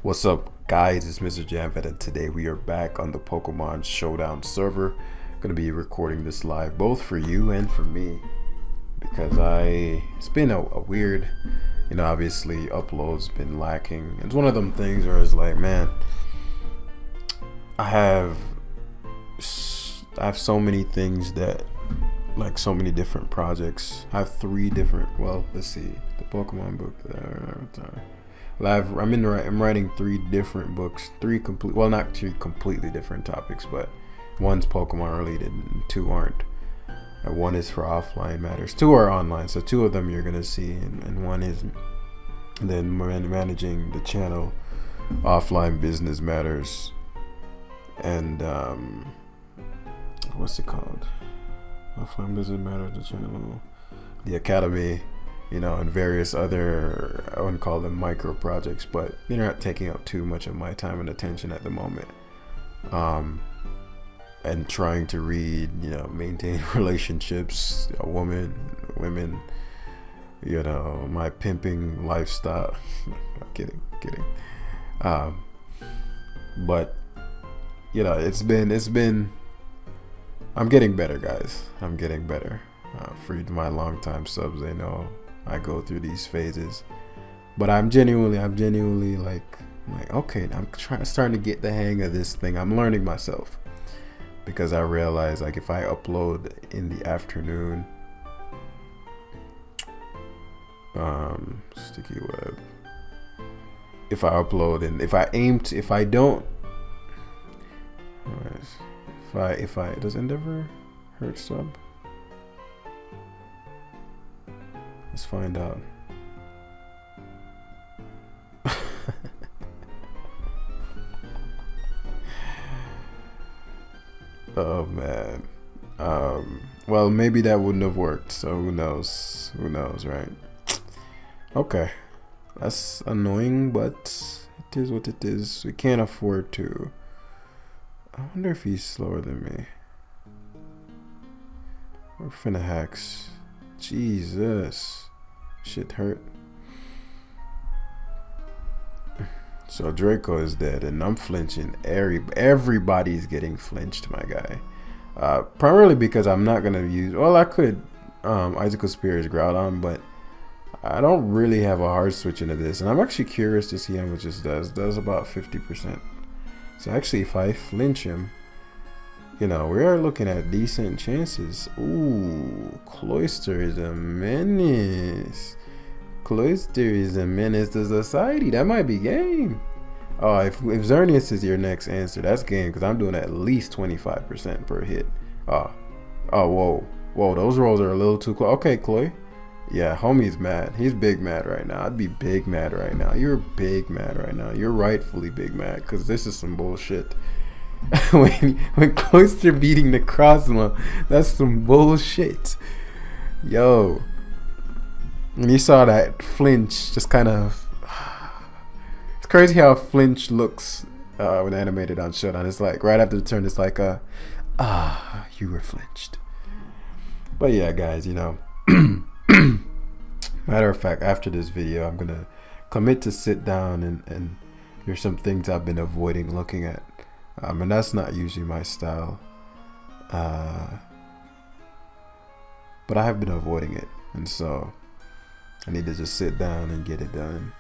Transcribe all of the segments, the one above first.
What's up, guys? It's Mr. Jamvet, and today we are back on the Pokemon Showdown server. Gonna be recording this live both for you and for me because it's been a weird, obviously uploads been lacking. It's one of them things where it's like, man, I have so many things that, like, so many different projects. I have three different. Well, let's see, the Pokemon book. I'm writing three different books, not three completely different topics, but one's Pokemon related and two aren't. One is for offline matters, two are online, so two of them you're gonna see, and one is then managing the channel, offline business matters, and what's it called? Offline business matters, the channel, the academy. And various other, I wouldn't call them micro projects, but they're not taking up too much of my time and attention at the moment. And trying to read, maintain relationships, women, my pimping lifestyle. I'm kidding. But it's been. I'm getting better, guys. I'm getting better. For my longtime subs, they know I go through these phases, but I'm genuinely like okay, I'm starting to get the hang of this thing. I'm learning myself because I realize, like, if I upload in the afternoon, sticky web. If I upload and if I does Endeavor hurt sub? Let's find out. Oh man. Well, maybe that wouldn't have worked, so who knows, right? Okay, that's annoying, but it is what it is. We can't afford to. I wonder if he's slower than me. We're finna hacks. Jesus, shit hurt. So Draco is dead, and I'm flinching. Everybody's getting flinched, my guy. Primarily because I'm not gonna use. Well, I could Icicle Spears Groudon, but I don't really have a hard switch into this, and I'm actually curious to see how much this does. Does about 50%. So actually, if I flinch him, we are looking at decent chances. Ooh, Closyer is a menace. Closyer is a menace to society. That might be game. Oh, if Xerneas is your next answer, that's game, because I'm doing at least 25% per hit. Oh, whoa, those rolls are a little too close. Okay, Chloe. Yeah, homie's mad. He's big mad right now. I'd be big mad right now. You're big mad right now. You're rightfully big mad, because this is some bullshit. when Closer beating the Necrozma, that's some bullshit. Yo, and you saw that flinch, just kind of. It's crazy how flinch looks when animated on Showdown. It's like right after the turn, it's like you were flinched. But yeah, guys, matter of fact, after this video, I'm gonna commit to sit down and there's some things I've been avoiding looking at. And that's not usually my style, but I have been avoiding it, and so I need to just sit down and get it done.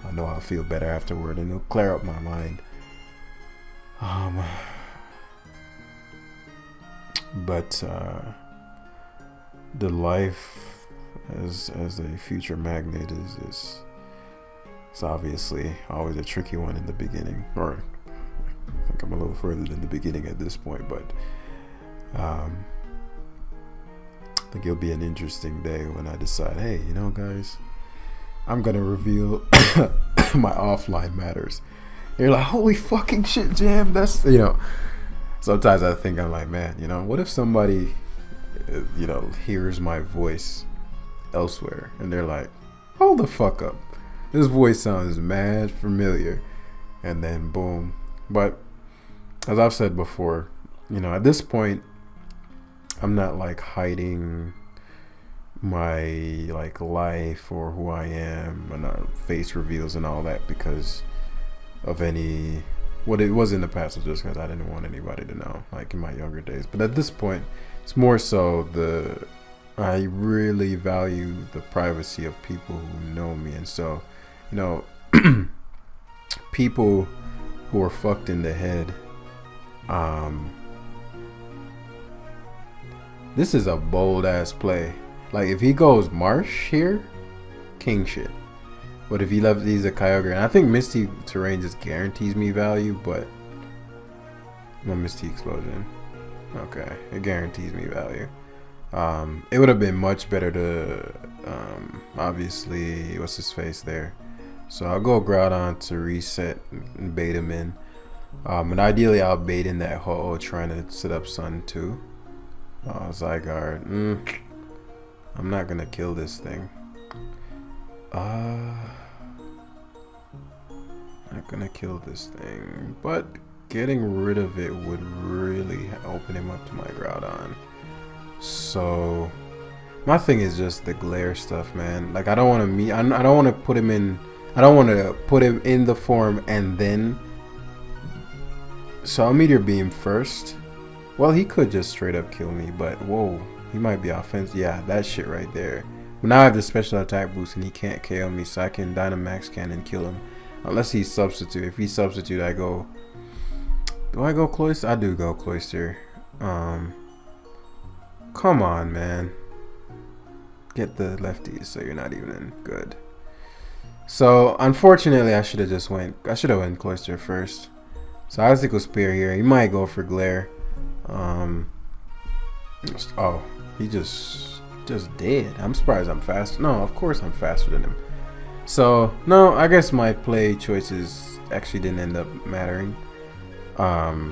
I know I'll feel better afterward, and it'll clear up my mind. But the life as a future magnate is obviously always a tricky one in the beginning, or I think I'm a little further than the beginning at this point, but I think it'll be an interesting day when I decide, hey, guys, I'm gonna reveal my offline matters. You're like, holy fucking shit, Jam, that's, sometimes I think, I'm like, man, what if somebody, hears my voice elsewhere, and they're like, hold the fuck up, this voice sounds mad familiar, and then boom. But as I've said before, at this point, I'm not like hiding my like life or who I am and face reveals and all that, because of any. What it was in the past was just because I didn't want anybody to know, like in my younger days. But at this point, it's more so I really value the privacy of people who know me, and so, you know, people who are fucked in the head. This is a bold ass play. Like if he goes Marsh here, king shit. But if he left these a Kyogre, and I think Misty Terrain just guarantees me value, but no Misty Explosion. Okay, it guarantees me value. It would have been much better to obviously what's his face there. So I'll go Groudon to reset and bait him in. And ideally I'll bait in that Ho-Oh trying to set up Sun too. Zygarde. I'm not gonna kill this thing. Not gonna kill this thing, but getting rid of it would really open him up to my Groudon. So my thing is just the glare stuff, man. Like I don't want to I don't want to put him in. I don't want to put him in the form and then. So I'll Meteor Beam first. Well, he could just straight up kill me, but whoa, he might be offensive. Yeah, that shit right there. But now I have the special attack boost and he can't KO me, so I can Dynamax Cannon kill him. Unless he's substitute. If he's substitute, I go. Do I go Closyer? I do go Closyer. Come on, man. Get the lefties so you're not even good. So unfortunately, I should have went Closyer first. So Icicle Spear here. He might go for Glare. Oh, he just dead. I'm surprised I'm faster. No, of course I'm faster than him. So no, I guess my play choices actually didn't end up mattering. Other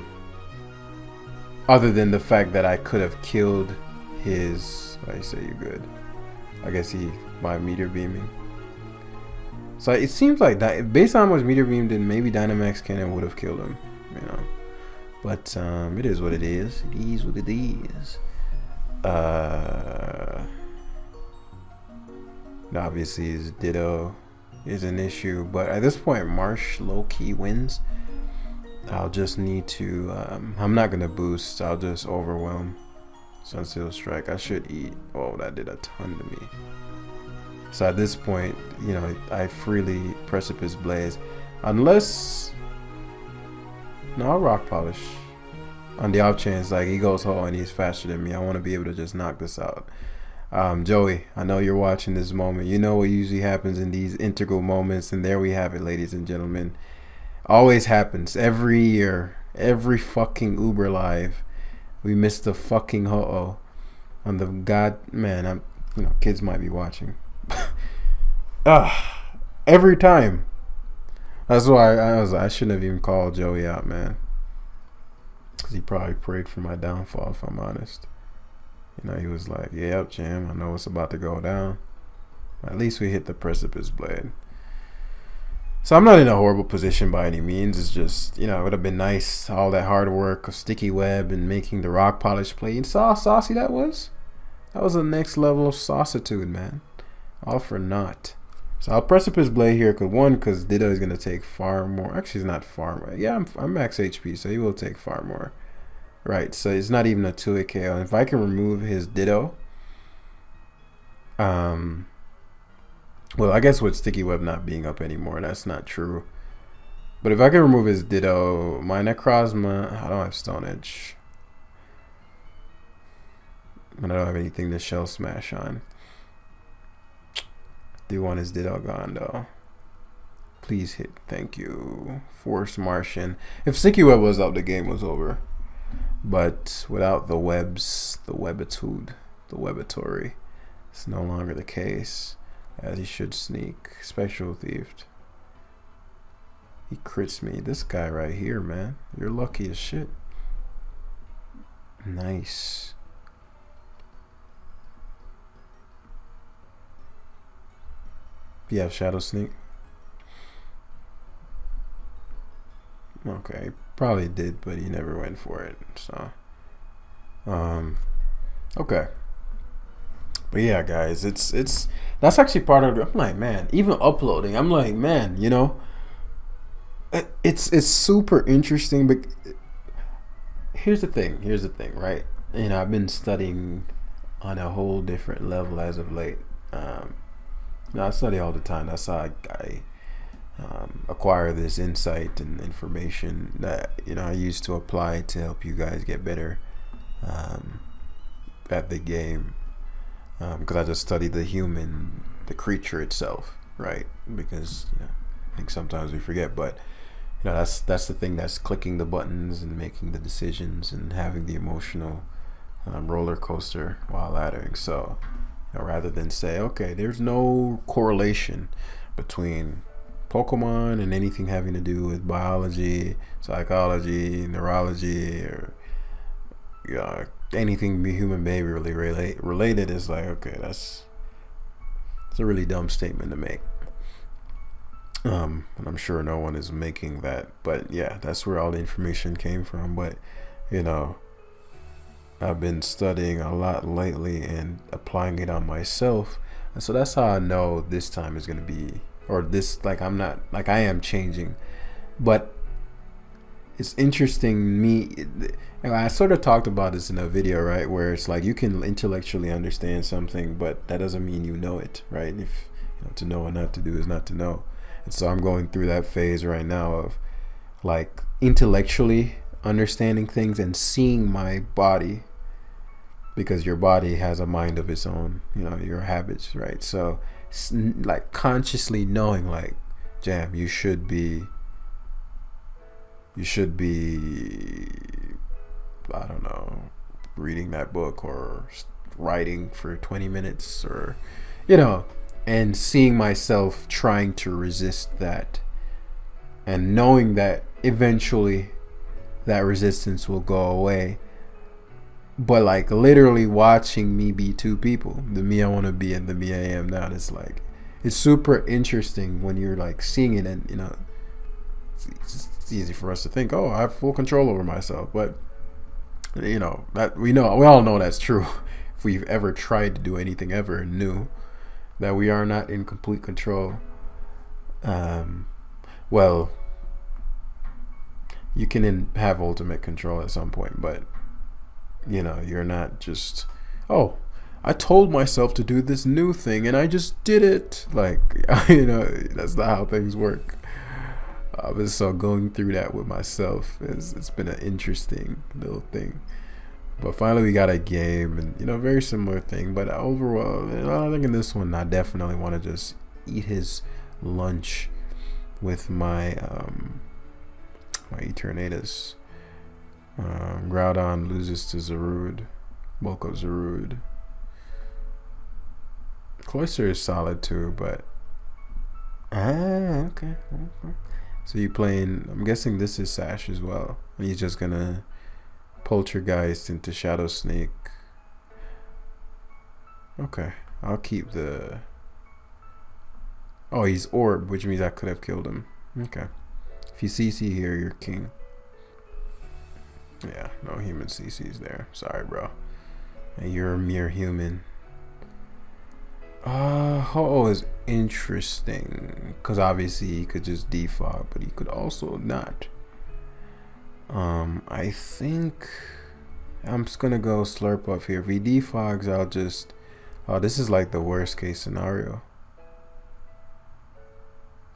than the fact that I could have killed his. I say you're good. I guess he by Meteor Beaming. So it seems like that based on how much Meteor Beam did, maybe Dynamax Cannon would have killed him. You know, but it is what it is. It is what it is. Obviously his Ditto is an issue, but at this point Marsh low-key wins. I'll just need to I'm not gonna boost. I'll just overwhelm. Sunseal Strike. I should eat. Oh, that did a ton to me. So at this point, you know, I freely Precipice Blaze, unless no, I'll Rock Polish. On the off chance like he goes Ho and he's faster than me, I want to be able to just knock this out. Joey, I know you're watching this moment. You know what usually happens in these integral moments, and there we have it, ladies and gentlemen. Always happens every year, every fucking Uber Live. We missed the fucking Ho-Oh on the man. You know, kids might be watching. Every time. That's why I shouldn't have even called Joey out, man. Cause he probably prayed for my downfall, if I'm honest. You know, he was like, "Yep, Jim, I know it's about to go down. At least we hit the Precipice Blade." So I'm not in a horrible position by any means. It's just, you know, it would have been nice, all that hard work of Sticky Web and making the Rock Polish play. You saw how saucy that was? That was the next level of saucitude, man. All for naught. So I'll Precipice Blade here, because Ditto is going to take far more. Actually, it's not far more. Yeah, I'm max HP, so he will take far more. Right, so it's not even a 2-hit KO. And if I can remove his Ditto, well, I guess with Sticky Web not being up anymore, that's not true. But if I can remove his Ditto, my Necrozma, I don't have Stone Edge. And I don't have anything to Shell Smash on. Do want his Ditto gone though. Please hit, thank you. Force Martian. If Sticky Web was up, the game was over. But without the webs, the webitude, the webatory, it's no longer the case. As he should sneak. Spectral Thief. He crits me. This guy right here, man. You're lucky as shit. Nice. Do you have Shadow Sneak? Okay. Probably did, but he never went for it. So. Okay. But yeah, guys, that's actually part of it. I'm like, man, even uploading, I'm like, man, you know, It's super interesting, but here's the thing. Here's the thing, right? I've been studying on a whole different level as of late. Um, I study all the time. That's how I acquire this insight and information that I use to apply to help you guys get better um, at the game. Because I just study the human, the creature itself, right? Because I think sometimes we forget, but that's the thing that's clicking the buttons and making the decisions and having the emotional roller coaster while laddering. So rather than say, okay, there's no correlation between Pokemon and anything having to do with biology, psychology, neurology, or anything human behaviorally related, is like, okay, it's a really dumb statement to make. And I'm sure no one is making that, but yeah, that's where all the information came from. But I've been studying a lot lately and applying it on myself, and so that's how I know this time is going to be, or this, like, I'm not, like, I am changing. But it's interesting, I sort of talked about this in a video, right, where it's like you can intellectually understand something, but that doesn't mean you know it, right? If to know and not to do is not to know. And so I'm going through that phase right now of like intellectually understanding things and seeing my body, because your body has a mind of its own, your habits, right? So like consciously knowing, like, Jam, you should be, I don't know, reading that book or writing for 20 minutes, or and seeing myself trying to resist that, and knowing that eventually that resistance will go away. But like literally watching me be two people, the me I want to be and the me I am now. It's like, it's super interesting when you're like seeing it, and it's easy for us to think, oh, I have full control over myself, but that we all know that's true. If we've ever tried to do anything ever new, that we are not in complete control. Well, you can have ultimate control at some point, but you're not just, oh, I told myself to do this new thing and I just did it. Like, that's not how things work. So going through that with myself it's been an interesting little thing. But finally we got a game, and very similar thing, but overall, I think in this one I definitely want to just eat his lunch with my my Eternatus. Groudon loses to Zarude, bulk of Zarude. Closyer is solid too, but okay. So you playing, I'm guessing this is Sash as well, and he's just gonna Poltergeist into Shadow Snake. Okay, I'll keep the, oh, he's Orb, which means I could have killed him. Okay, if you CC here, you're king. Yeah, no human CC's there. Sorry, bro. And you're a mere human. Ho-Oh is interesting, because obviously he could just defog, but he could also not. I think I'm just gonna go Slurp up here. If he defogs, I'll just, oh, this is like the worst case scenario.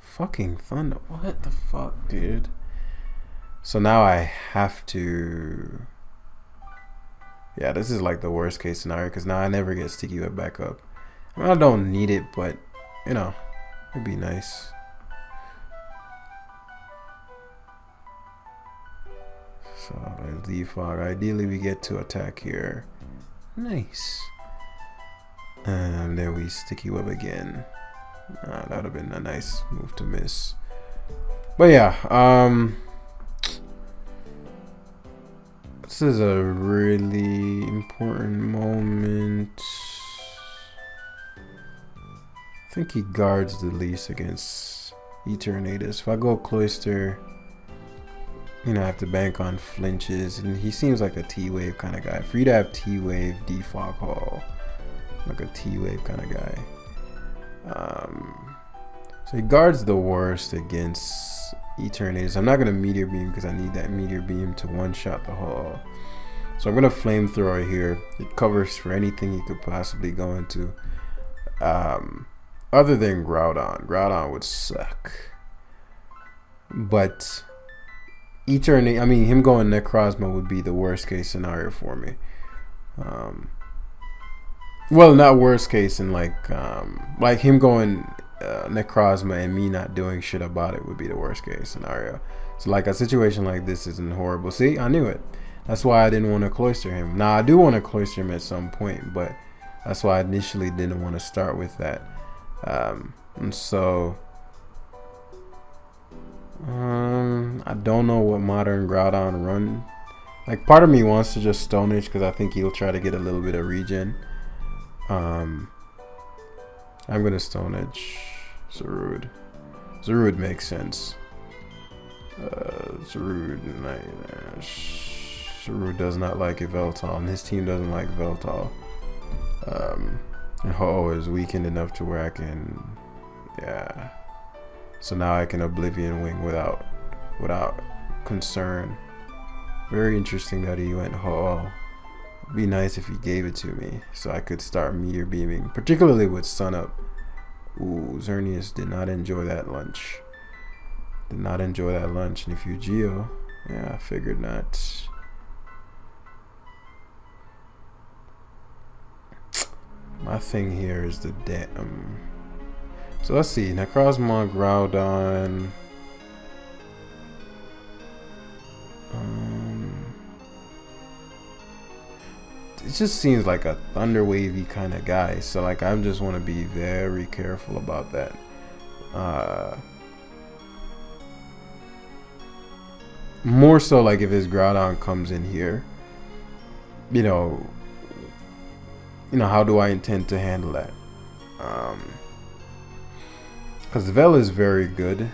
Fucking thunder, what the fuck, dude? So now I have to, yeah, this is like the worst case scenario, because now I never get Sticky Web back up. I mean, I don't need it, but it'd be nice. So there's defog. Ideally we get to attack here. Nice. And then we Sticky Web again. That would have been a nice move to miss. But yeah, this is a really important moment. I think he guards the least against Eternatus. If I go Cloyster, I have to bank on flinches, and he seems like a T-Wave kind of guy. For you to have T-Wave, defog Hall, like a T-Wave kind of guy. So he guards the worst against Eternatus. I'm not going to Meteor Beam because I need that Meteor Beam to one-shot the Ho-Oh. So I'm going to Flamethrower here. It covers for anything he could possibly go into. Other than Groudon. Groudon would suck. But Eternate, I mean, him going Necrozma would be the worst case scenario for me. Well, not worst case in like him going Necrozma and me not doing shit about it would be the worst case scenario. So like a situation like this isn't horrible. See, I knew it. That's why I didn't want to Cloyster him. Now I do want to Cloyster him at some point, but that's why I initially didn't want to start with that. And so I don't know what modern Groudon run. Like, part of me wants to just Stone Edge because I think he'll try to get a little bit of regen. I'm gonna Stone Edge Zarude. Zarude makes sense. Zarude does not like Yveltal, and his team doesn't like Yveltal. And Ho-Oh is weakened enough to where I can, yeah. So now I can Oblivion Wing without concern. Very interesting that he went Ho-Oh. It'd be nice if he gave it to me so I could start Meteor Beaming, particularly with Sun Up. Ooh, Xerneas did not enjoy that lunch. Did not enjoy that lunch. And if you Geo, yeah, I figured not. My thing here is the so let's see, Necrozma, Groudon. It just seems like a Thunder Wavy kind of guy, so like I just want to be very careful about that. More so like if his Groudon comes in here, you know, how do I intend to handle that? Because Vel is very good.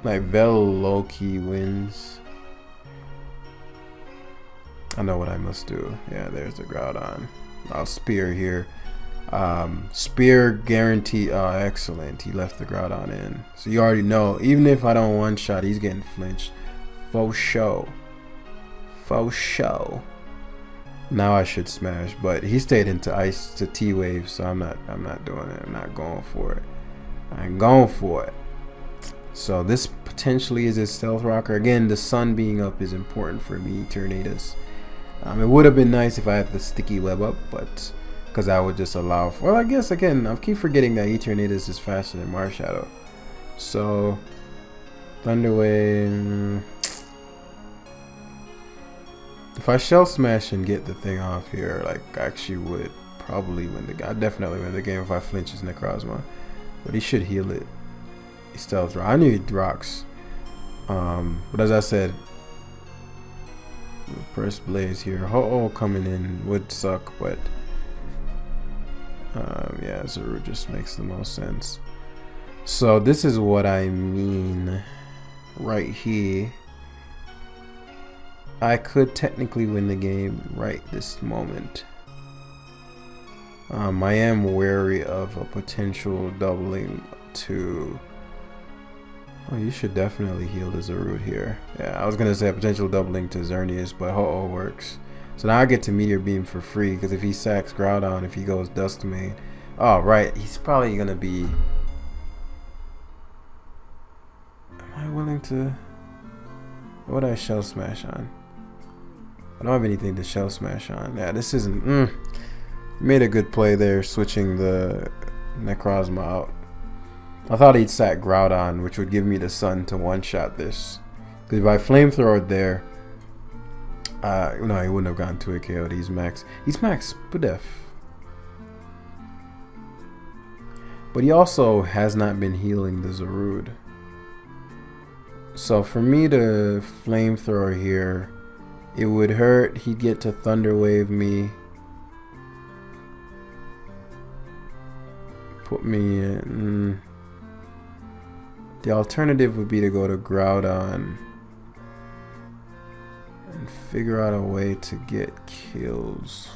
Like, Vel low-key wins. I know what I must do. Yeah, there's the Groudon. I'll Spear here. Spear guarantee. Oh, excellent. He left the Groudon in. So you already know, even if I don't one-shot, he's getting flinched. Faux show. Faux show. Now I should smash, but he stayed into ice to T-Wave, so I'm not doing it. I'm not going for it. I ain't going for it. So this potentially is his Stealth Rocker. Again, the sun being up is important for me, Eternatus. It would have been nice if I had the Sticky Web up, but because I would just allow for, well, I guess again, I keep forgetting that Eternatus is faster than Marshadow. So Thunder Wave. If I Shell Smash and get the thing off here, like, I actually would probably win the game. I definitely win the game if I flinch his Necrozma. But he should heal it. He Stealth Rock. I knew he rocks. But as I said, press Blaze here. Ho-Oh coming in would suck, but yeah, Zarude just makes the most sense. So this is what I mean right here. I could technically win the game right this moment. I am wary of a potential doubling to... Oh, you should definitely heal the Zarude here. Yeah, I was going to say a potential doubling to Xerneas, but Ho-Oh works. So now I get to Meteor Beam for free, because if he sacks Groudon, if he goes Dust Domain... Oh, right, he's probably going to be... Am I willing to... What would I Shell Smash on? I don't have anything to Shell Smash on. Yeah, this isn't... Made a good play there, switching the Necrozma out. I thought he'd sack Groudon, which would give me the sun to one-shot this. Because if I Flamethrower there... no, he wouldn't have gotten to a KO. He's max Spuddef. But he also has not been healing the Zarude. So for me to Flamethrower here... It would hurt. He'd get to Thunder Wave me. Put me in. The alternative would be to go to Groudon and figure out a way to get kills.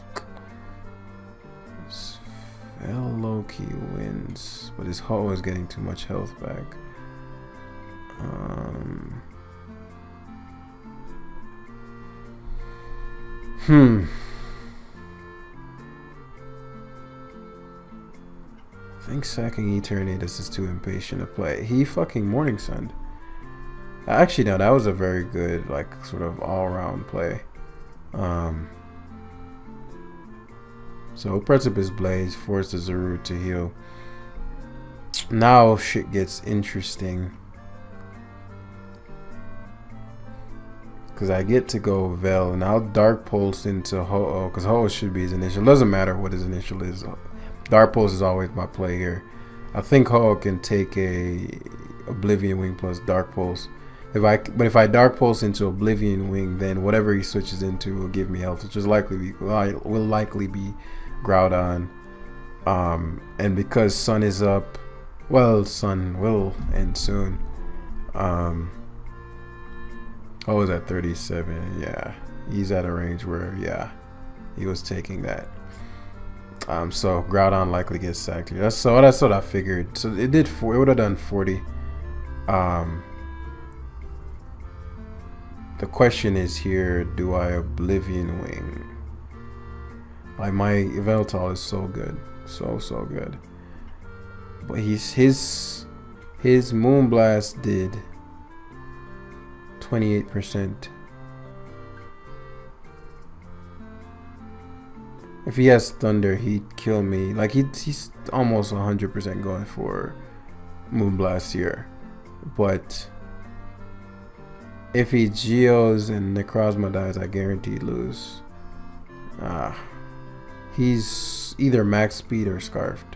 Vel low-key wins, but his Ho is getting too much health back. Um, I think sacking Eternatus is too impatient to play. He fucking Morning Sun. Actually, no, that was a very good, like, sort of all-around play. So Precipice Blaze forces Zarud to heal. Now shit gets interesting. Because I get to go Vel, and I'll Dark Pulse into Ho-Oh, because Ho-Oh should be his initial. Doesn't matter what his initial is. Dark Pulse is always my play here. I think Ho-Oh can take a Oblivion Wing plus Dark Pulse. But if I Dark Pulse into Oblivion Wing, then whatever he switches into will give me health, which is will likely be Groudon. And because Sun is up, well, Sun will end soon. Oh, is at 37. Yeah, he's at a range where, yeah, he was taking that. So Groudon likely gets sacked here. That's what I figured. So it would have done 40. The question is here: do I Oblivion Wing? Like, my Yveltal is so good, so good. But his Moonblast did 28%. If he has Thunder, he'd kill me. Like, he's almost 100% going for Moonblast here. But if he Geos and Necrozma dies, I guarantee lose. He's either max speed or scarfed.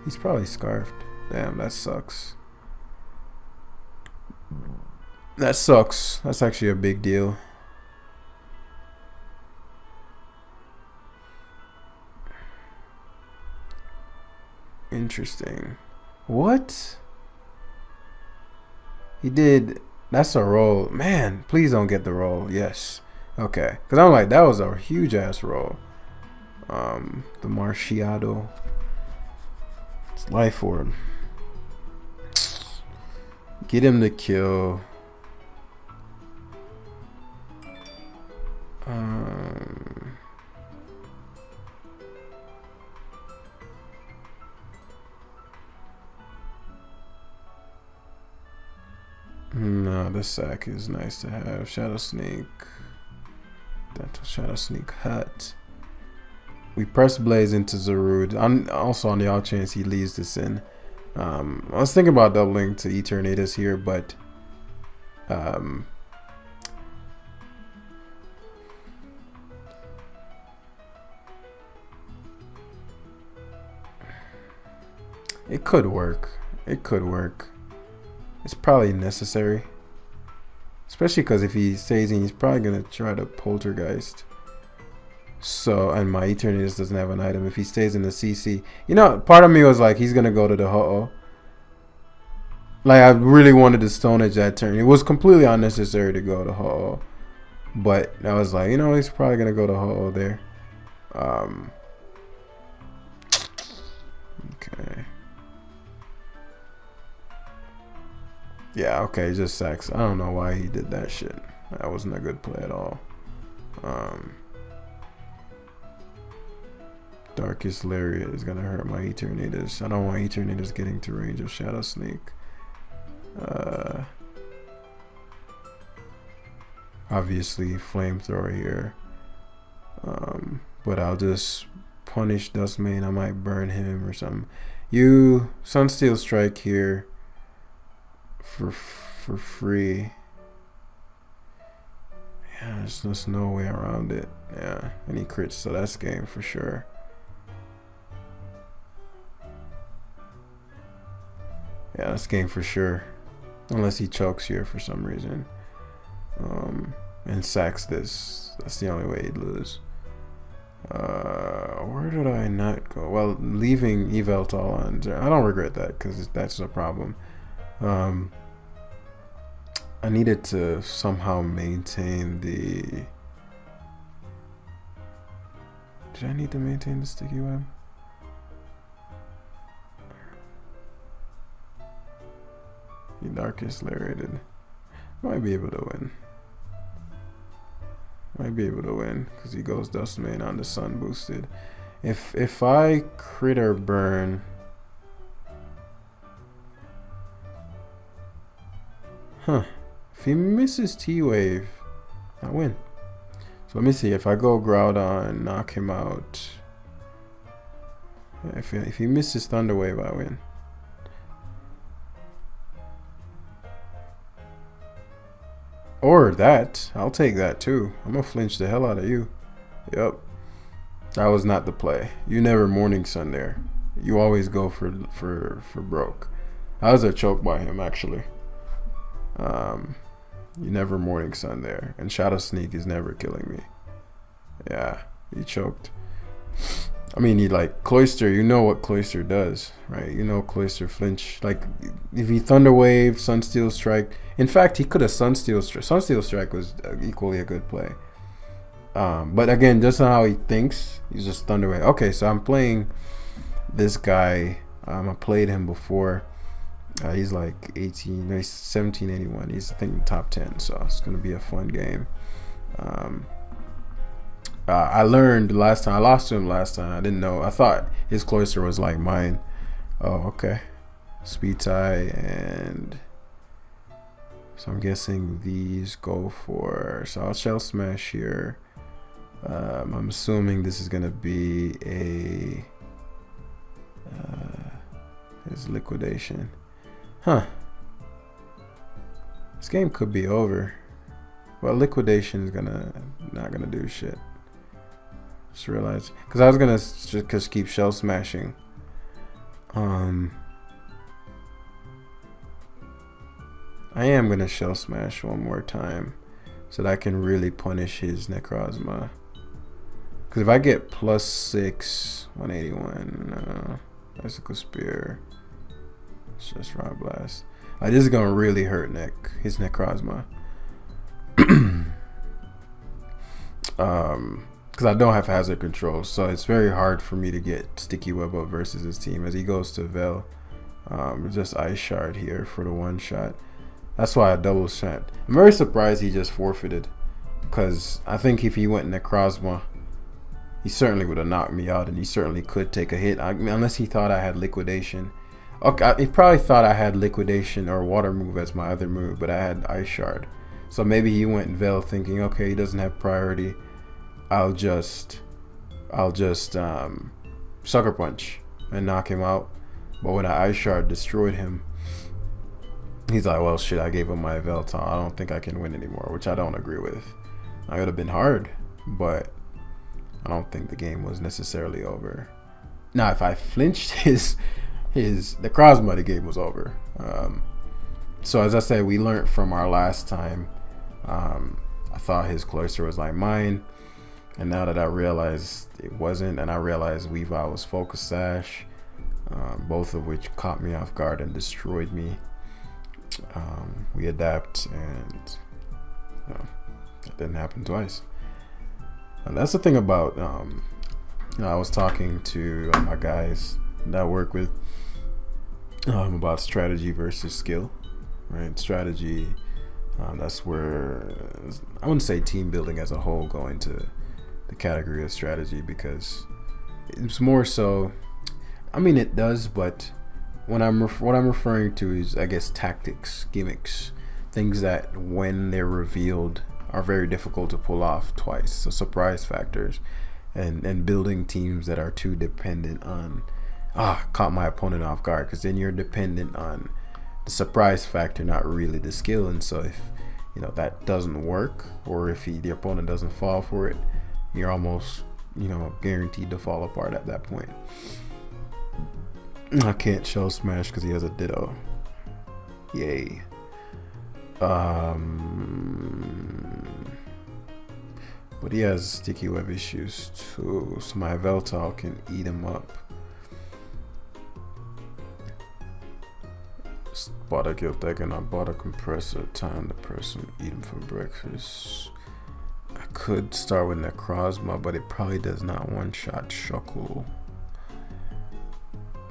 He's probably scarfed. Damn, that sucks. That sucks. That's actually a big deal. Interesting. What? He did. That's a roll. Man, please don't get the roll. Yes. Okay. Because I'm like, that was a huge ass roll. The Marshiado. It's Life Orb. Get him to kill. No, this sack is nice to have. Shadow Sneak. Dental Shadow Sneak Hut. We press Blaze into Zarud. Also on the off chance he leaves this in. I was thinking about doubling to Eternatus here, but it could work. It could work. It's probably necessary. Especially because if he stays in, he's probably going to try to Poltergeist. So, and my Eternatus doesn't have an item. If he stays in the CC, you know, part of me was like, he's going to go to the Ho-Oh. Like, I really wanted to Stone Edge that turn. It was completely unnecessary to go to Ho-Oh. But I was like, you know, he's probably going to go to Ho-Oh there. Okay. Yeah, okay, just sacks. I don't know why he did that shit. That wasn't a good play at all. Darkest Lariat is gonna hurt my Eternatus. I don't want Eternatus getting to range of Shadow Sneak. Obviously Flamethrower here. But I'll just punish Dustmane. I might burn him or something. You Sunsteel Strike here for free. Yeah, there's just no way around it. Yeah, and he crits, so that's game for sure. Yeah, that's game for sure. Unless he chokes here for some reason. And sacks this. That's the only way he'd lose. Where did I not go? Well, leaving Yveltal on. I don't regret that because that's a problem. I needed to somehow maintain the... Did I need to maintain the Sticky Web? Darkest Lariated. Might be able to win. Because he goes Dustmane on the Sun boosted. If I crit or burn, if he misses T-Wave, I win. So let me see. If I go Groudon, knock him out. If he misses Thunder Wave, I win. Or that. I'll take that too. I'm gonna flinch the hell out of you. Yep. That was not the play. You never Morning Sun there. You always go for broke. That was a choke by him actually. You never Morning Sun there. And Shadow Sneak is never killing me. Yeah, he choked. I mean, he like Cloyster, you know what Cloyster does, right? You know Cloyster flinch. Like, if he Thunder Wave, Sunsteel Strike. In fact, he could have Sunsteel Strike. Sunsteel Strike was equally a good play. But again, just how he thinks, he's just Thunder Wave. Okay, so I'm playing this guy. I played him before. He's like 18, no, he's 1781. He's I think top 10, so it's gonna be a fun game. I learned last time I lost to him last time. I didn't know. I thought his Cloyster was like mine. Oh, okay. Speed tie, and so I'm guessing these go for. So I'll Shell Smash here. I'm assuming this is gonna be a his Liquidation. Huh. This game could be over. Well, Liquidation is not gonna do shit. Just realized, because I was gonna just keep Shell Smashing. I am gonna Shell Smash one more time so that I can really punish his Necrozma. Because if I get +6, 181, Icicle Spear, it's just Rock Blast. This is gonna really hurt his Necrozma. Because I don't have Hazard Control, so it's very hard for me to get Sticky Web up versus his team. As he goes to Veil, just Ice Shard here for the one shot. That's why I double shot. I'm very surprised he just forfeited, because I think if he went Necrozma, he certainly would have knocked me out, and he certainly could take a hit. I mean, unless he thought I had Liquidation. Okay, he probably thought I had Liquidation or Water move as my other move, but I had Ice Shard. So maybe he went Veil thinking, okay, he doesn't have priority. I'll just Sucker Punch and knock him out. But when I Ice Shard destroyed him, he's like, well, shit, I gave him my Veil Taunt. I don't think I can win anymore, which I don't agree with. I would have been hard, but I don't think the game was necessarily over. Now, if I flinched the Necrozma, the game was over. So as I said, we learned from our last time. I thought his Cloyster was like mine, and now that I realized it wasn't, and I realized Weavile was Focus Sash, both of which caught me off guard and destroyed me. We adapt, and that didn't happen twice. And that's the thing about I was talking to my guys that I work with about strategy versus skill, right? Strategy, that's where I wouldn't say team building as a whole go into the category of strategy, because it's more so, I mean it does, but what I'm referring to is, I guess, tactics, gimmicks, things that when they're revealed are very difficult to pull off twice. So surprise factors, and building teams that are too dependent on caught my opponent off guard, because then you're dependent on the surprise factor, not really the skill. And so if that doesn't work, or if the opponent doesn't fall for it, you're almost guaranteed to fall apart at that point. I can't Shell Smash because he has a Ditto. Yay. But he has Sticky Web issues too, so my Veltal can eat him up. Bought a Guild Deck and I bought a Compressor. Time the person eat him for breakfast. I could start with Necrozma, but it probably does not one-shot Shuckle.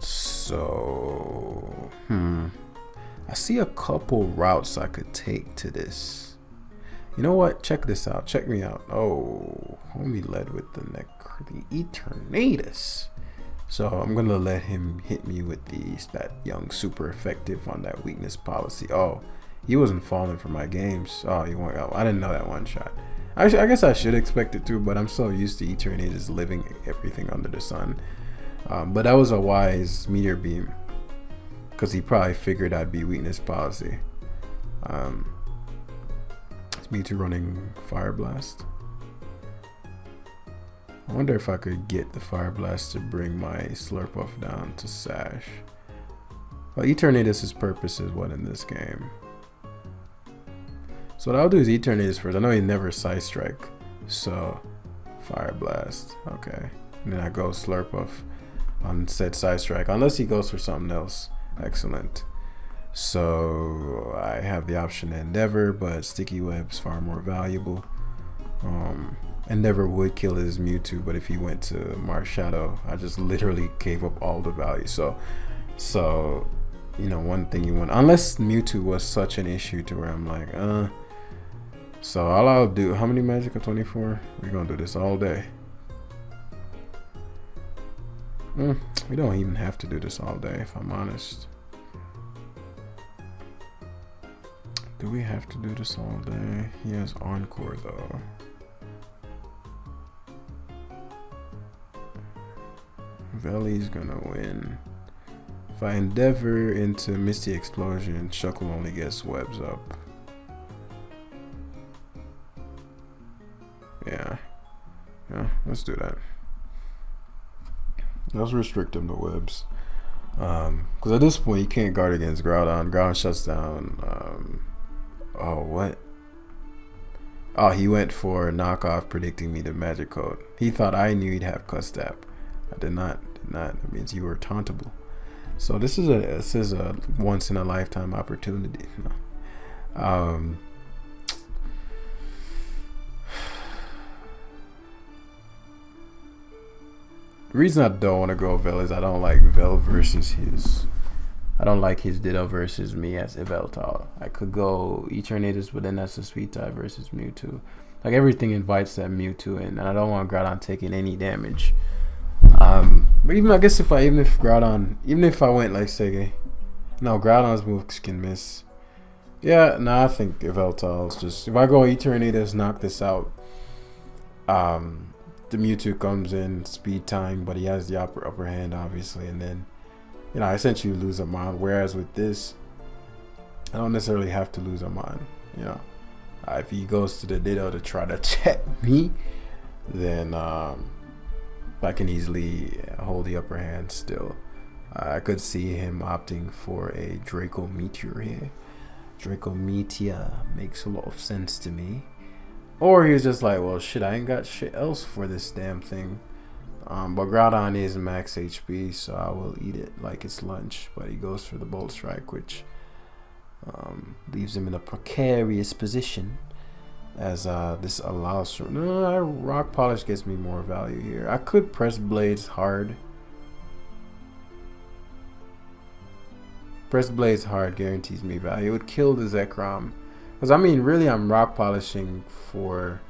So I see a couple routes I could take to this. You know what? Check this out. Check me out. Oh, homie led with the Eternatus. So I'm gonna let him hit me with that young super effective on that weakness policy. Oh, he wasn't falling for my games. Oh, he went. I didn't know that one shot. I guess I should expect it to, but I'm so used to Eternatus living everything under the sun. But that was a wise meteor beam, because he probably figured I'd be weakness policy. It's Mewtwo running Fire Blast. I wonder if I could get the Fire Blast to bring my Slurpuff down to Sash. Well, Eternatus' purpose is what in this game? So what I'll do is Eternatus first. I know he never Side Strike, so Fire Blast. Okay, and then I go Slurpuff on said Side Strike, unless he goes for something else. Excellent. So I have the option to Endeavor, but Sticky Web's far more valuable. Endeavor would kill his Mewtwo, but if he went to Marshadow, I just literally gave up all the value. So you know, one thing you want, unless Mewtwo was such an issue to where I'm like, so all I'll do, how many Magic 24? We're gonna do this all day. We don't even have to do this all day, if I'm honest. Do we have to do this all day? He has Encore though. Valley's gonna win. If I Endeavor into Misty Explosion, Shuckle only gets webs up. Yeah, let's do that. Let's restrict him to webs. Because at this point, you can't guard against Groudon. Groudon shuts down. Oh, what? Oh, he went for knockoff, predicting me the magic code. He thought I knew he'd have Custap. I did not. That means you were tauntable. So this is a once in a lifetime opportunity. The reason I don't want to go Vel is I don't like Vel versus his. I don't like his Ditto versus me as Yveltal. I could go Eternatus, but then that's a Sweet type versus Mewtwo. Like everything invites that Mewtwo in, and I don't want Groudon taking any damage. But even I guess even if I went like Sege, no, Groudon's moves can miss. Yeah, no, I think Yveltal's just, if I go Eternatus, knock this out. The Mewtwo comes in speed time, but he has the upper hand obviously, and then I essentially lose a mon. Whereas with this, I don't necessarily have to lose a mon. If he goes to the Ditto to try to check me, then I can easily hold the upper hand still. I could see him opting for a Draco Meteor here. Draco Meteor makes a lot of sense to me. Or he was just like, well, shit, I ain't got shit else for this damn thing. But Groudon is max HP, so I will eat it like it's lunch. But he goes for the Bolt Strike, which leaves him in a precarious position, as this allows for Rock Polish gets me more value here. I could press Blades hard. Press Blades hard guarantees me value. It would kill the Zekrom, because I mean really I'm Rock Polishing for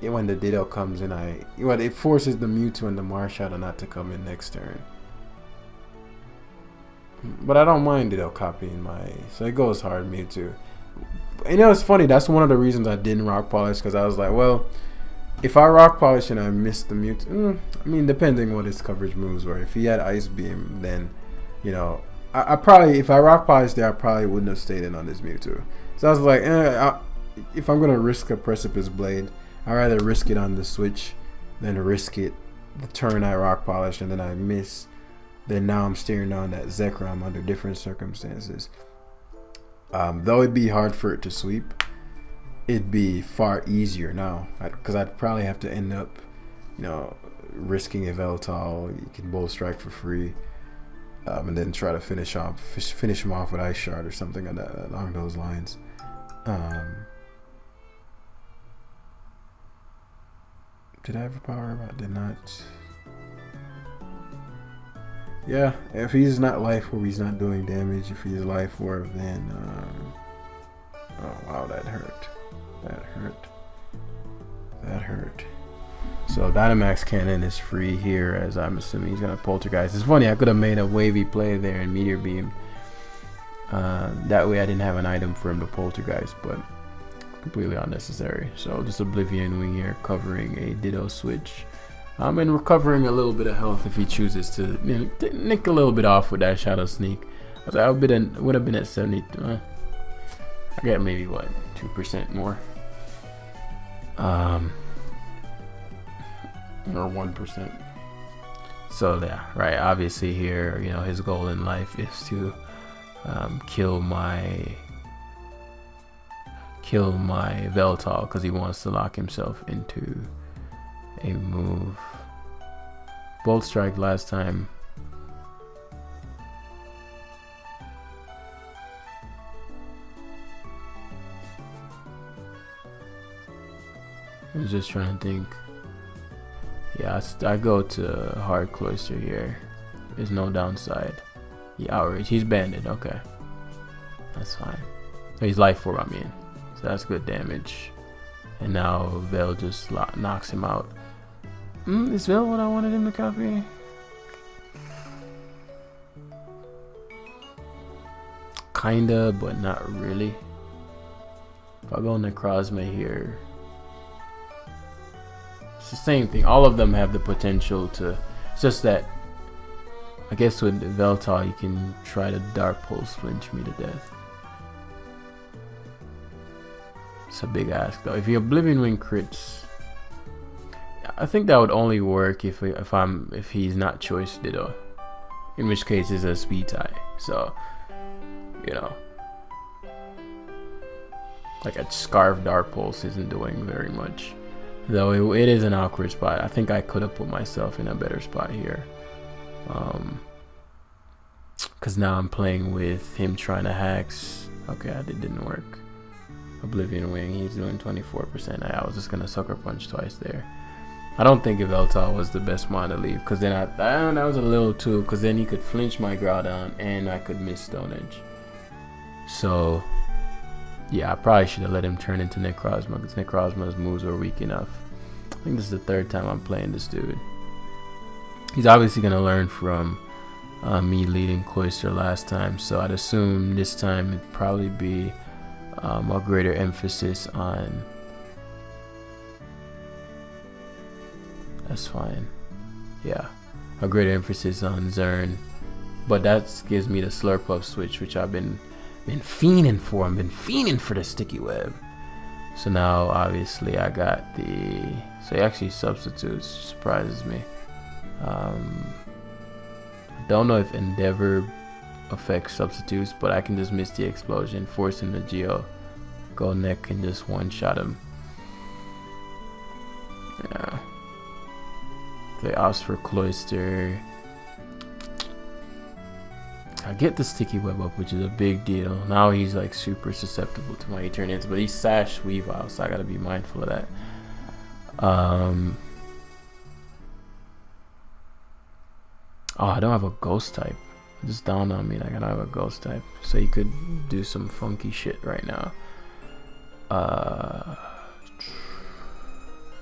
when the Ditto comes in. It forces the Mewtwo and the Marshadow not to come in next turn. But I don't mind Ditto copying so it goes hard Mewtwo. And it's funny, that's one of the reasons I didn't Rock Polish, because I was like, well, if I Rock Polish and I miss the Mewtwo, I mean, depending what his coverage moves were. If he had Ice Beam, then, I probably, if I Rock Polish there, I probably wouldn't have stayed in on this Mewtwo. So I was like, if I'm going to risk a Precipice Blade, I'd rather risk it on the switch than risk it the turn I Rock Polish and then I miss. Then now I'm staring down that Zekrom under different circumstances. Though it'd be hard for it to sweep, it'd be far easier now, because I'd probably have to end up, risking a Yveltal. You can Bolt Strike for free, and then try to finish him off with Ice Shard or something along those lines. Did I have a power up? I did not. Yeah, if he's not life orb, he's not doing damage. If he's life orb, then oh wow, that hurt. That hurt. That hurt. So Dynamax Cannon is free here, as I'm assuming he's gonna Poltergeist. It's funny, I could have made a wavy play there in Meteor Beam. That way I didn't have an item for him to Poltergeist, but completely unnecessary. So just Oblivion Wing here, covering a Ditto switch. And recovering a little bit of health if he chooses to, you know, nick a little bit off with that Shadow Sneak. I would have been at 70. I get maybe what, 2% more, or 1%. So yeah, right. Obviously here, you know, his goal in life is to kill my Veltal because he wants to lock himself into a move. Bolt Strike last time. I was just trying to think. Yeah, I go to hard Closyer here. There's no downside. He outrage. He's banded. Okay, that's fine. He's life orb, I mean. So that's good damage. And now Vel just knocks him out. Is Vel what I wanted him to copy? Kinda, but not really. If I go Necrozma here, it's the same thing. All of them have the potential to. It's just that I guess with Veltal you can try to Dark Pulse flinch me to death. It's a big ask though. If your Oblivion Wing crits, I think that would only work if he's not Choice Ditto, in which case it's a speed tie. So, you know, like a Scarf Dark Pulse isn't doing very much, though it is an awkward spot. I think I could have put myself in a better spot here, because now I'm playing with him trying to hacks. Okay, it didn't work. Oblivion Wing, he's doing 24%. I was just gonna Sucker Punch twice there. I don't think Veltal was the best mod to leave, because then that was a little too, because then he could flinch my Groudon and I could miss Stone Edge. So yeah, I probably should have let him turn into Necrozma, because Necrozma's moves are weak enough. I think this is the third time I'm playing this dude. He's obviously gonna learn from me leading Cloyster last time, so I'd assume this time it'd probably be a greater emphasis on. That's fine. Yeah, a greater emphasis on Zern, but that gives me the Slurp Up switch, which I've been fiending for. I've been fiending for the Sticky Web. So now obviously I got the. So he actually substitutes, surprises me. I don't know if Endeavor affects substitutes, but I can just miss the explosion, force him to Geo, go neck, and just one shot him. Yeah. They asked for Cloyster. I get the Sticky Web up, which is a big deal. Now he's like super susceptible to my Eternatus, but he's Sash Weavile, so I gotta be mindful of that. Oh, I don't have a Ghost type. It just dawned on me, like I don't have a Ghost type, so he could do some funky shit right now.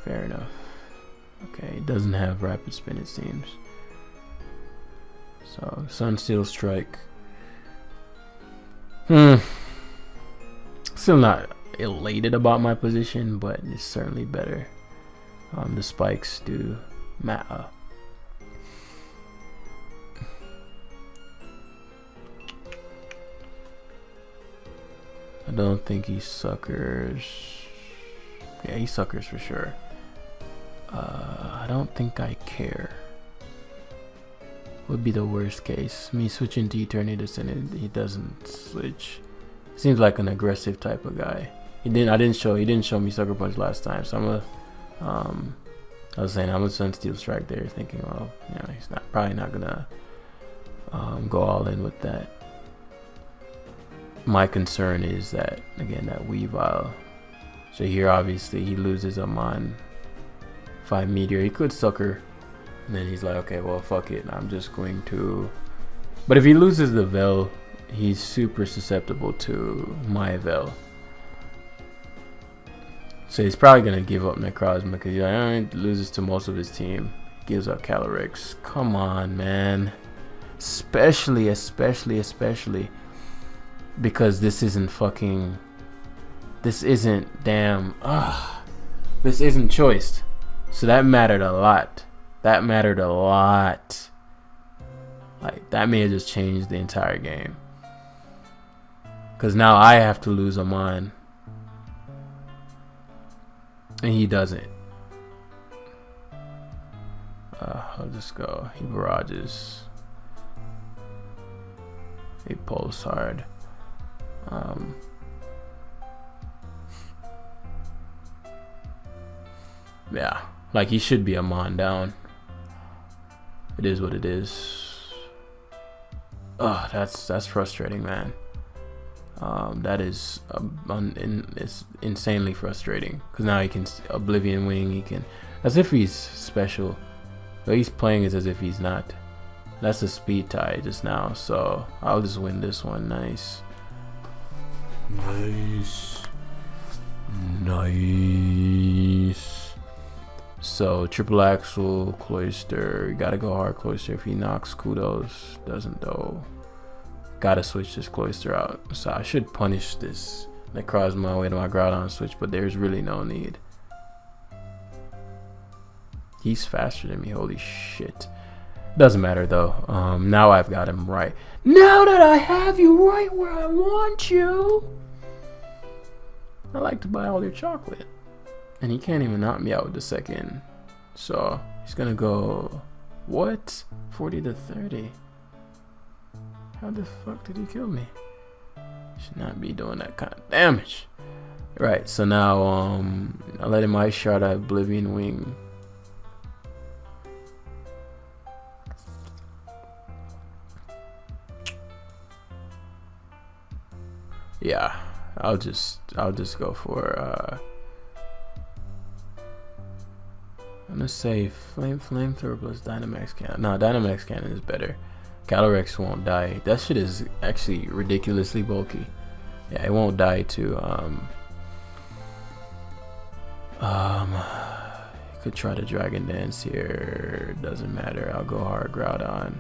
Fair enough. Okay, it doesn't have Rapid Spin, it seems. So Sunsteel Strike. Still not elated about my position, but it's certainly better. The spikes do matter. I don't think he suckers. Yeah, he suckers for sure. I don't think I care. Would be the worst case. Me switching to Eternatus and he doesn't switch. Seems like an aggressive type of guy. He didn't show me Sucker Punch last time, so I'm I was saying I'm a Sunsteel Strike there, thinking, well, you know, he's probably not gonna go all in with that. My concern is that, again, that Weavile. So here obviously he loses a Mon 5 Meteor. He could Sucker And then he's like, okay, well, fuck it. I'm just going to... But if he loses the Vel, he's super susceptible to my Vel. So he's probably going to give up Necrozma because he loses to most of his team. Gives up Calyrex. Come on, man. Especially because this isn't fucking... This isn't damn... This isn't choiced. So that mattered a lot. That mattered a lot. Like, that may have just changed the entire game. Because now I have to lose Amon. And he doesn't. I'll just go. He barrages. He pulls hard. Yeah. Like, he should be Amon down. It is what it is. Oh, that's frustrating, man. That is it's insanely frustrating because now he can Oblivion Wing. He can, as if he's special, but he's playing as if he's not. That's a speed tie just now, so I'll just win this one. Nice. So triple axle, Cloister. You gotta go hard, Cloister. If he knocks, kudos. Doesn't though. Gotta switch this Cloister out. So I should punish this Necrozma away to my Groudon switch, but there's really no need. He's faster than me, holy shit. Doesn't matter though. Now I've got him right. Now that I have you right where I want you. I like to buy all your chocolate. And he can't even knock me out with the second. So he's gonna go, what? 40 to 30. How the fuck did he kill me? Should not be doing that kind of damage. Right, so now I let him ice shard at Oblivion Wing. Yeah, I'll just go for I'm gonna say flamethrower plus Dynamax Cannon. No, Dynamax Cannon is better. Calyrex won't die. That shit is actually ridiculously bulky. Yeah, it won't die to could try to Dragon Dance here. Doesn't matter. I'll go hard Groudon.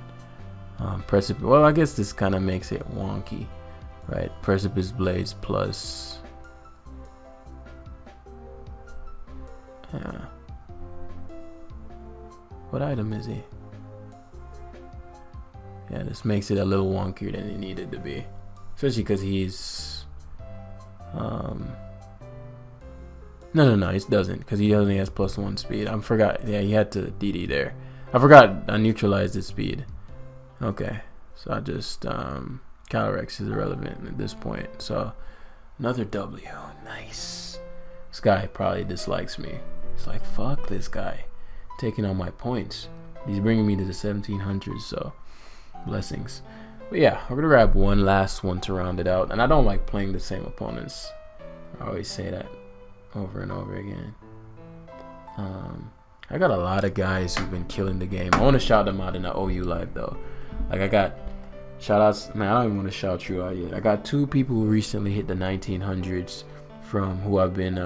Precipice. Well, I guess this kind of makes it wonky, right? Precipice Blades plus. Yeah. What item is he? Yeah, this makes it a little wonkier than it needed to be, especially because he's no, it doesn't, because he only has +1 speed. I forgot. Yeah, he had to DD there. I forgot I neutralized his speed. Okay, so I just Calyrex is irrelevant at this point. So another W. Nice. This guy probably dislikes me. It's like, fuck this guy taking all my points. He's bringing me to the 1700s, so blessings. But yeah, we're gonna grab one last one to round it out. And I don't like playing the same opponents. I always say that over and over again. I got a lot of guys who've been killing the game. I want to shout them out in the OU live though. Like, I got shout outs. Man, I don't even want to shout you out yet. I got 2 people who recently hit the 1900s from who I've been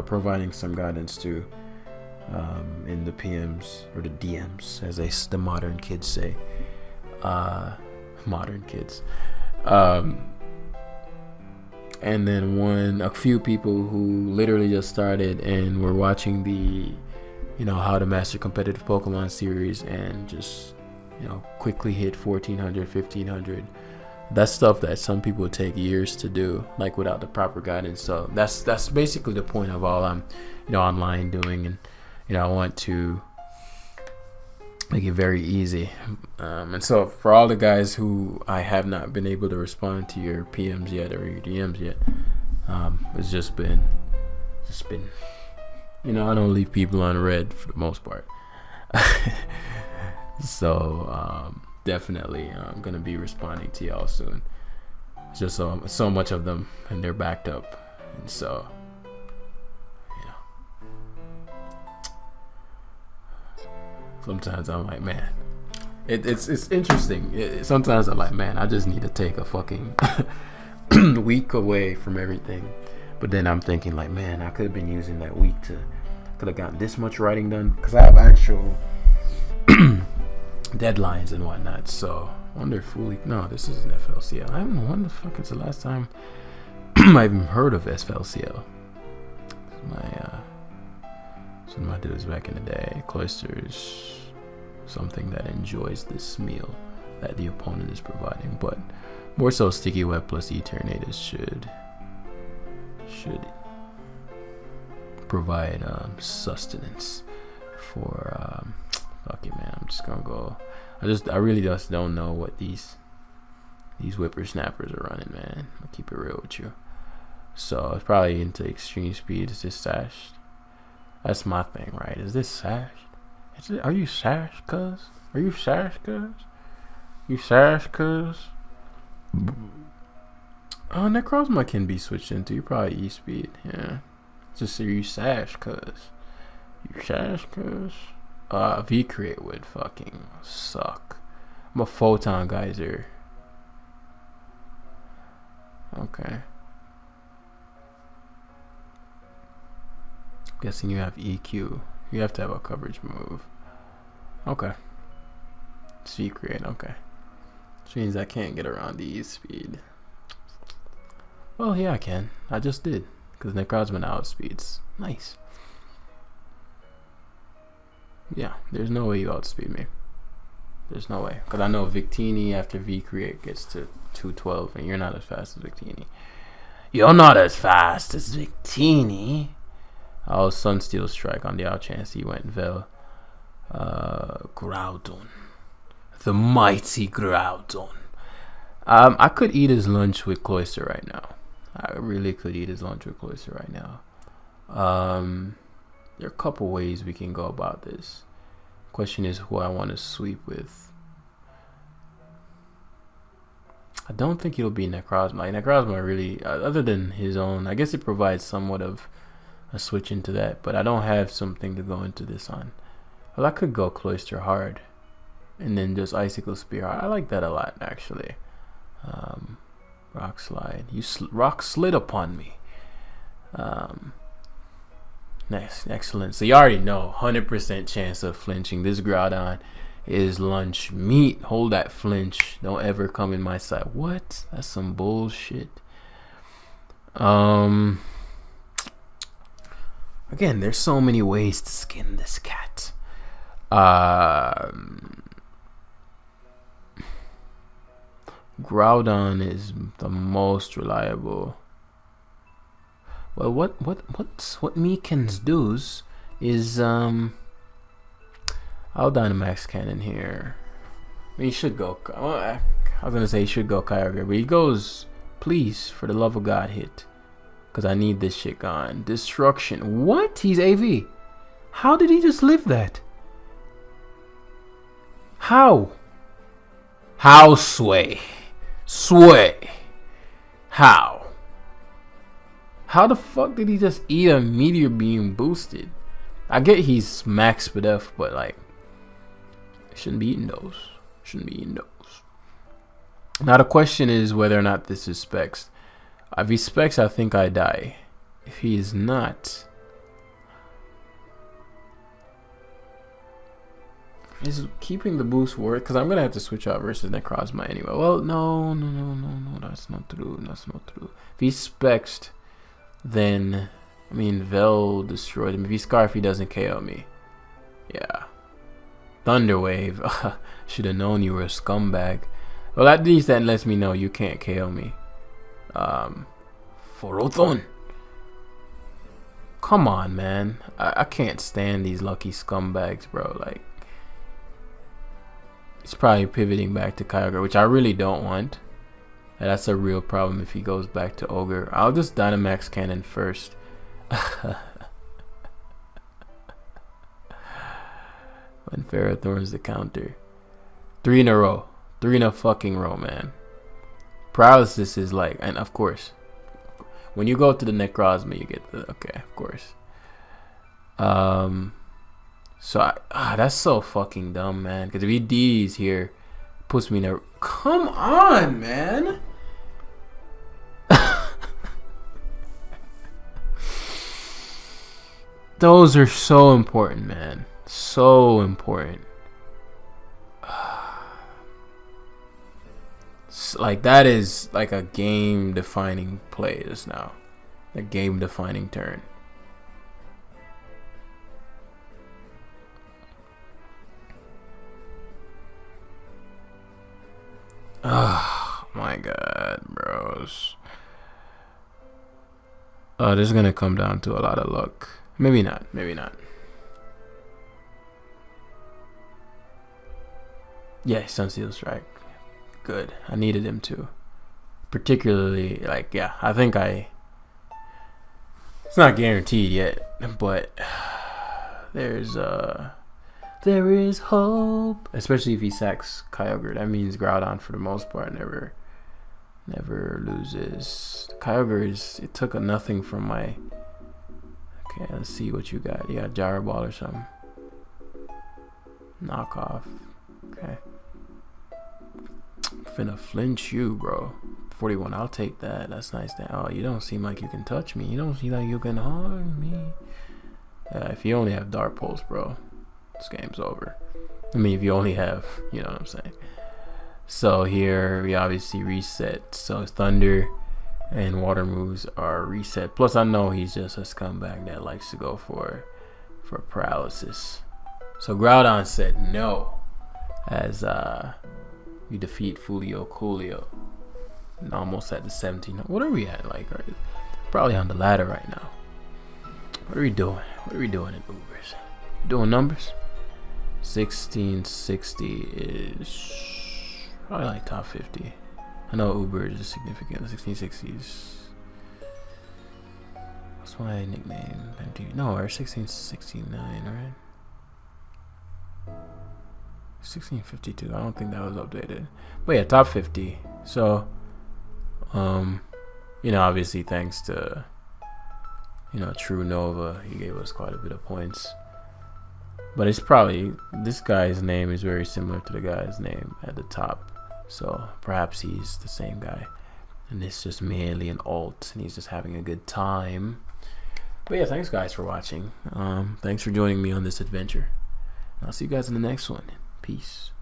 providing some guidance to in the PMs or the DMs, as the modern kids say. Modern kids. And then a few people who literally just started and were watching the How to Master Competitive Pokemon series and just quickly hit 1400, 1500. That's stuff that some people take years to do, like, without the proper guidance. So that's basically the point of all I'm online doing. And I want to make it very easy. And so for all the guys who I have not been able to respond to your PMs yet or your DMs yet, it's just been I don't leave people on red for the most part. So definitely I'm gonna be responding to y'all soon. It's just so much of them and they're backed up, and so Sometimes I'm like, man, it's interesting. Sometimes I'm like, man, I just need to take a fucking week away from everything. But then I'm thinking like, man, I could have been using that week could have gotten this much writing done, because I have actual deadlines and whatnot. So I wonder if no, this isn't FLCL. I don't know when the fuck is the last time I even heard of FLCL. Some of my dudes back in the day. Cloister is something that enjoys this meal that the opponent is providing, but more so sticky web plus Eternators should provide sustenance for fuck it, man. I'm just gonna go. I really just don't know what these whippersnappers are running, man. I'll keep it real with you. So it's probably into extreme speed. Is this sashed? That's my thing, right? Is this sashed? Are you sashed, cuz? Are you sashed, cuz? You sashed, cuz? Oh, Necrozma can be switched into. You probably E-speed, yeah. Just say you sash, cuz. You sash, cuz. V-Create would fucking suck. I'm a Photon Geyser. Okay. Guessing you have EQ. You have to have a coverage move. Okay. V-Create, okay. Which means I can't get around the E-speed. Well, yeah, I can. I just did. Because Necrozma outspeeds. Nice. Yeah, there's no way you outspeed me. There's no way. Because I know Victini after V-Create gets to 212, and you're not as fast as Victini. You're not as fast as Victini. Oh, Sunsteel Strike on the out chance he went Vel. Groudon. The mighty Groudon. I could eat his lunch with Cloister right now. I really could eat his lunch with Cloister right now. There are a couple ways we can go about this. Question is who I want to sweep with. I don't think it'll be Necrozma. Like, Necrozma really, other than his own, I guess it provides somewhat of a switch into that, but I don't have something to go into this on. Well, I could go Cloister hard and then just Icicle Spear. I like that a lot, actually. Rock Slide. You rock slid upon me. Nice, excellent. So you already know, 100% chance of flinching. This Groudon is lunch meat. Hold that flinch. Don't ever come in my sight. What? That's some bullshit. Again, there's so many ways to skin this cat. Groudon is the most reliable. Well, what Meekins does is I'll Dynamax Cannon here. I mean, he should go. I was gonna say he should go Kyogre, but he goes, please, for the love of God, hit, because I need this shit gone. Destruction. What? He's AV. How did he just live that? How? How, Sway? Sway. How? How the fuck did he just eat a Meteor Beam boosted? I get he's max SPDF, but like, shouldn't be eating those. Shouldn't be eating those. Now the question is whether or not this is Specs. If he's Specs, I think I die. If he is not, is keeping the boost worth? Because I'm gonna have to switch out versus Necrozma anyway. Well, no, that's not true. That's not true. If he's Specs, then I mean Vel destroyed him. If he's Scarf, he doesn't KO me. Yeah. Thunderwave. Should have known you were a scumbag. Well, at least that lets me know you can't KO me. Forothon. Come on, man. I can't stand these lucky scumbags, bro. Like, he's probably pivoting back to Kyogre, which I really don't want. And that's a real problem if he goes back to Ogre. I'll just Dynamax Cannon first. When Ferrothorn's the counter. 3 in a row. 3 in a fucking row, man. Paralysis is like, and of course, when you go to the Necrozma, you get the, okay, of course. So that's so fucking dumb, man. Because if he D's here, puts me in a. Come on, man. Those are so important, man. So important. Like, that is like a game-defining play just now. A game-defining turn. Oh my god, bros. This is gonna come down to a lot of luck. Maybe not. Maybe not. Yeah, Sunseal Strike. Good. I needed him to. Particularly, like, yeah, I think it's not guaranteed yet, but there is hope. Especially if he sacks Kyogre. That means Groudon, for the most part, never loses. Kyogre it took a nothing from my. Okay, let's see what you got. You got Gyro Ball or something. Knockoff. Okay. Finna flinch you, bro. 41. I'll take that. That's nice. Oh, you don't seem like you can touch me. You don't seem like you can harm me. If you only have Dark Pulse, bro, this game's over. I mean, if you only have, you know what I'm saying. So here we obviously reset. So Thunder and Water moves are reset. Plus, I know he's just a scumbag that likes to go for paralysis. So Groudon said no, as we defeat Fulio Coolio. And almost at the 17. What are we at? Like, probably on the ladder right now. What are we doing? What are we doing in Ubers? Doing numbers? 1660 is probably like top 50. I know Uber is significant. 1660s. What's my nickname? No, or 1669, right? 1652. I don't think that was updated. But yeah, top 50. So, you know, obviously thanks to, you know, True Nova, he gave us quite a bit of points. But it's probably, this guy's name is very similar to the guy's name at the top. So perhaps he's the same guy. And it's just merely an alt and he's just having a good time. But yeah, thanks guys for watching. Thanks for joining me on this adventure. I'll see you guys in the next one. Peace.